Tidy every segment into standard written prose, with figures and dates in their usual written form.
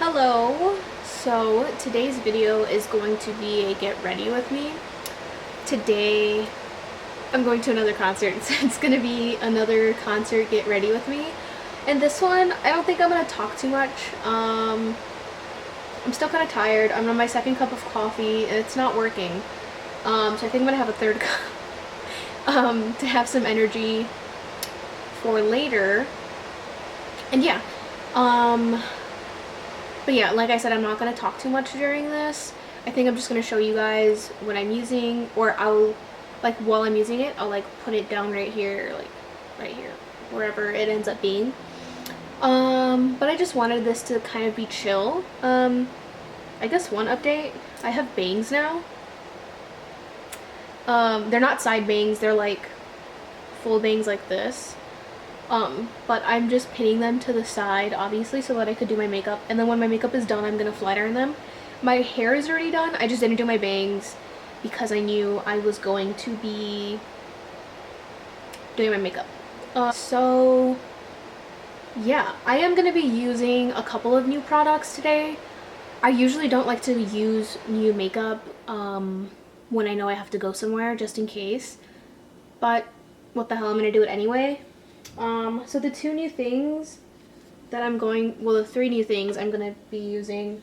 Hello! So today's video is going to be a get ready with me. Today I'm going to another concert, so it's going to be another concert get ready with me. And this one, I don't think I'm going to talk too much. I'm still kind of tired. I'm on my second cup of coffee and it's not working. So I think I'm going to have a third cup to have some energy for later. And yeah, but yeah, like I said, I'm not going to talk too much during this. I think I'm just going to show you guys what I'm using, or I'll, like, while I'm using it, I'll, like, put it down right here, like, right here, wherever it ends up being. But I just wanted this to kind of be chill. I guess one update, I have bangs now. They're not side bangs, they're, like, full bangs like this. But I'm just pinning them to the side, obviously, so that I could do my makeup. And then when my makeup is done, I'm gonna flat iron them. My hair is already done. I just didn't do my bangs because I knew I was going to be doing my makeup. So yeah, I am gonna be using a couple of new products today. I usually don't like to use new makeup when I know I have to go somewhere, just in case. But what the hell, I'm gonna do it anyway. So the two new things that the three new things I'm gonna be using.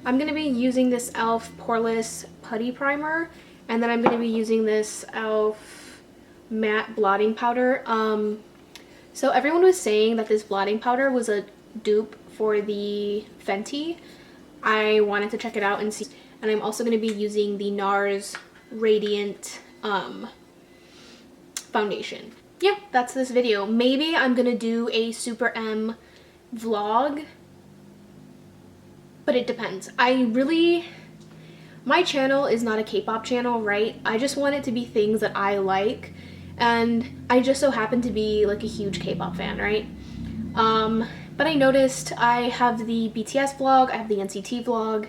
I'm gonna be using this e.l.f. Poreless Putty Primer, and then I'm gonna be using this e.l.f. Matte Blotting Powder. So everyone was saying that this blotting powder was a dupe for the Fenty. I wanted to check it out and see, and I'm also gonna be using the NARS Radiant foundation. Yeah, that's this video. Maybe I'm gonna do a SuperM vlog, but it depends. My channel is not a K-pop channel, right? I just want it to be things that I like, and I just so happen to be like a huge K-pop fan, right? But I noticed I have the BTS vlog, I have the NCT vlog,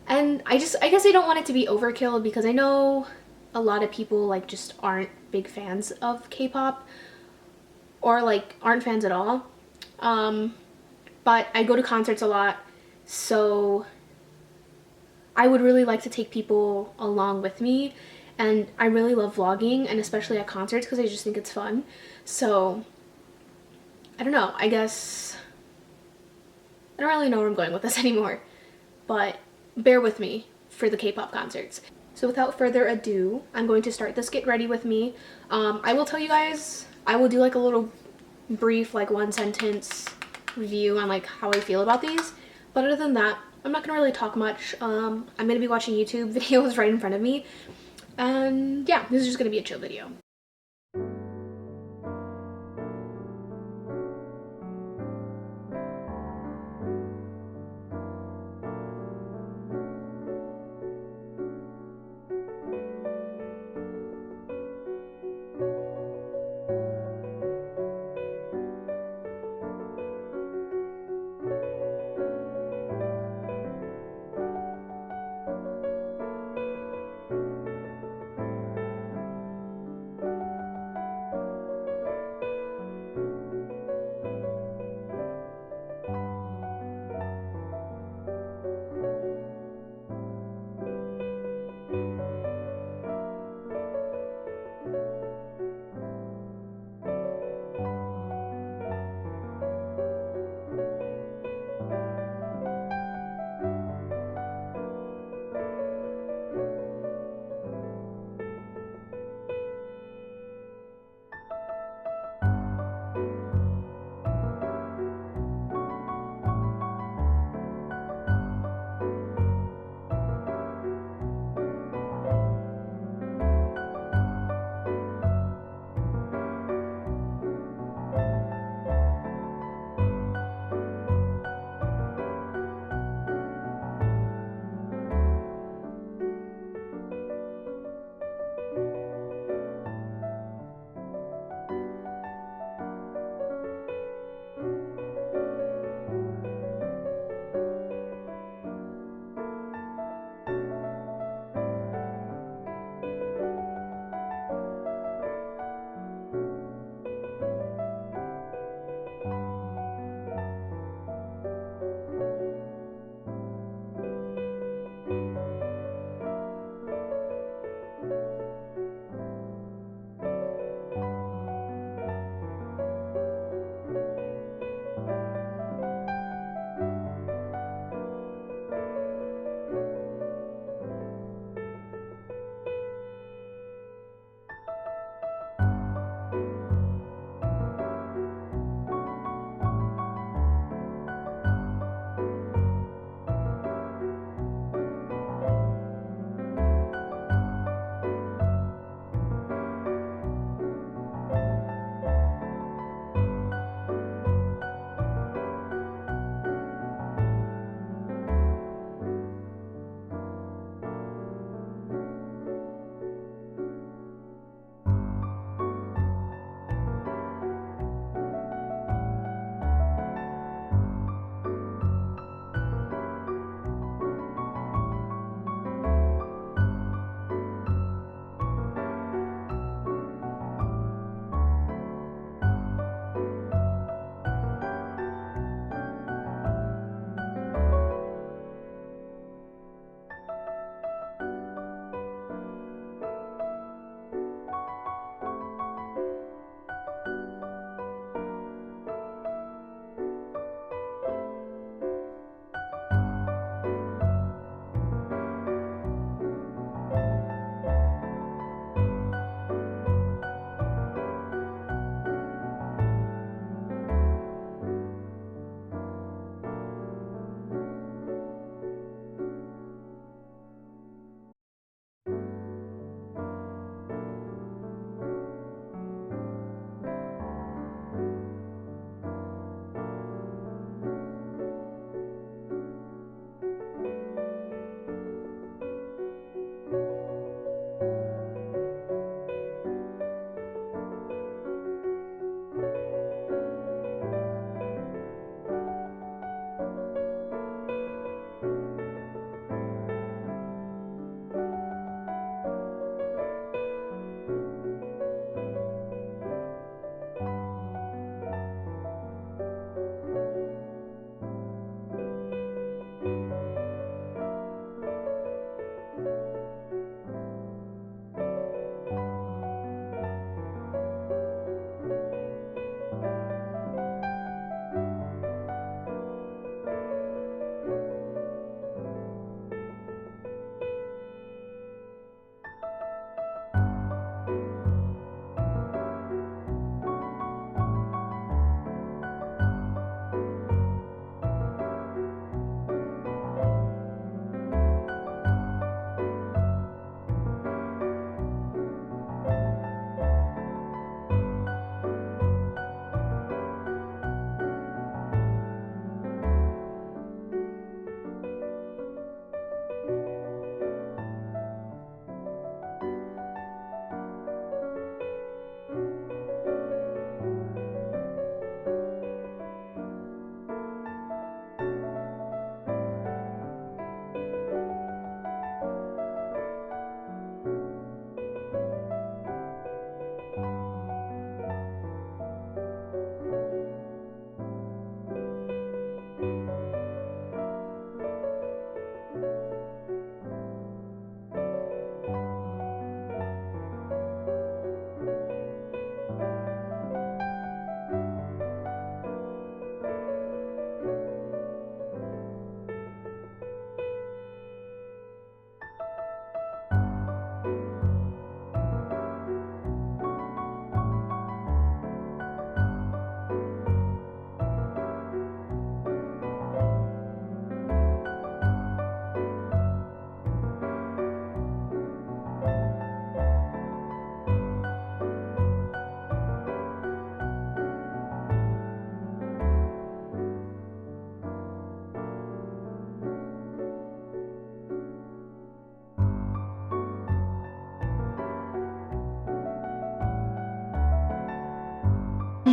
and I guess I don't want it to be overkill because I know a lot of people like just aren't big fans of K-pop, or like aren't fans at all. But I go to concerts a lot, so I would really like to take people along with me, and I really love vlogging, and especially at concerts because I just think it's fun. So I don't know, I guess I don't really know where I'm going with this anymore, but bear with me for the K-pop concerts. So without further ado, I'm going to start this get ready with me. I will tell you guys, I will do like a little brief, like, one sentence review on like how I feel about these, but other than that, I'm not gonna really talk much. I'm gonna be watching YouTube videos right in front of me, and yeah, this is just gonna be a chill video.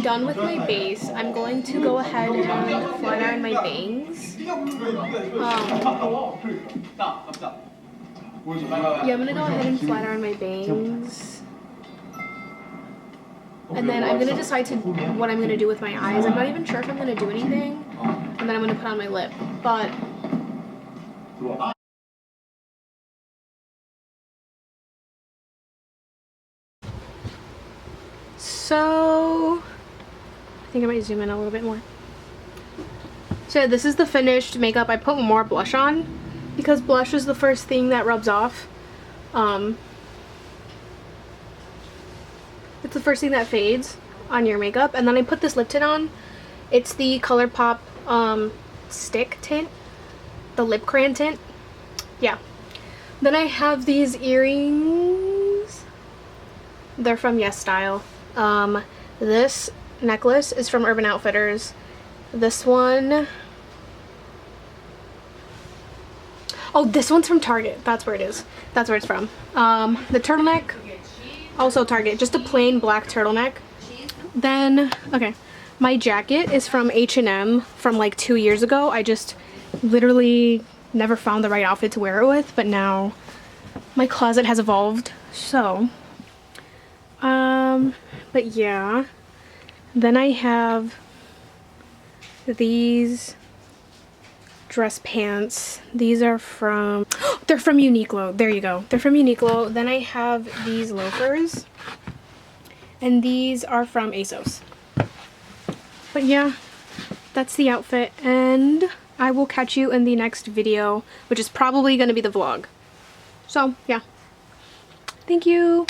I'm done with my base. I'm going to go ahead and flat iron my bangs. Yeah, I'm gonna go ahead and flat iron my bangs. And then I'm gonna decide what I'm gonna do with my eyes. I'm not even sure if I'm gonna do anything. And then I'm gonna put on my lip. But so I think I might zoom in a little bit more. So this is the finished makeup. I put more blush on because blush is the first thing that rubs off. It's the first thing that fades on your makeup. And then I put this lip tint on. It's the ColourPop stick tint, the lip crayon tint. Yeah. Then I have these earrings. They're from Yes Style. This necklace is from Urban Outfitters. This one, oh, this one's from Target. That's where it is. That's where it's from. The turtleneck, also Target. Just a plain black turtleneck. Then, okay, my jacket is from H&M from like 2 years ago. I just literally never found the right outfit to wear it with, but now my closet has evolved. So, but yeah. Then I have these dress pants. These are from, they're from Uniqlo. There you go. They're from Uniqlo. Then I have these loafers. And these are from ASOS. But yeah, that's the outfit. And I will catch you in the next video, which is probably going to be the vlog. So yeah. Thank you.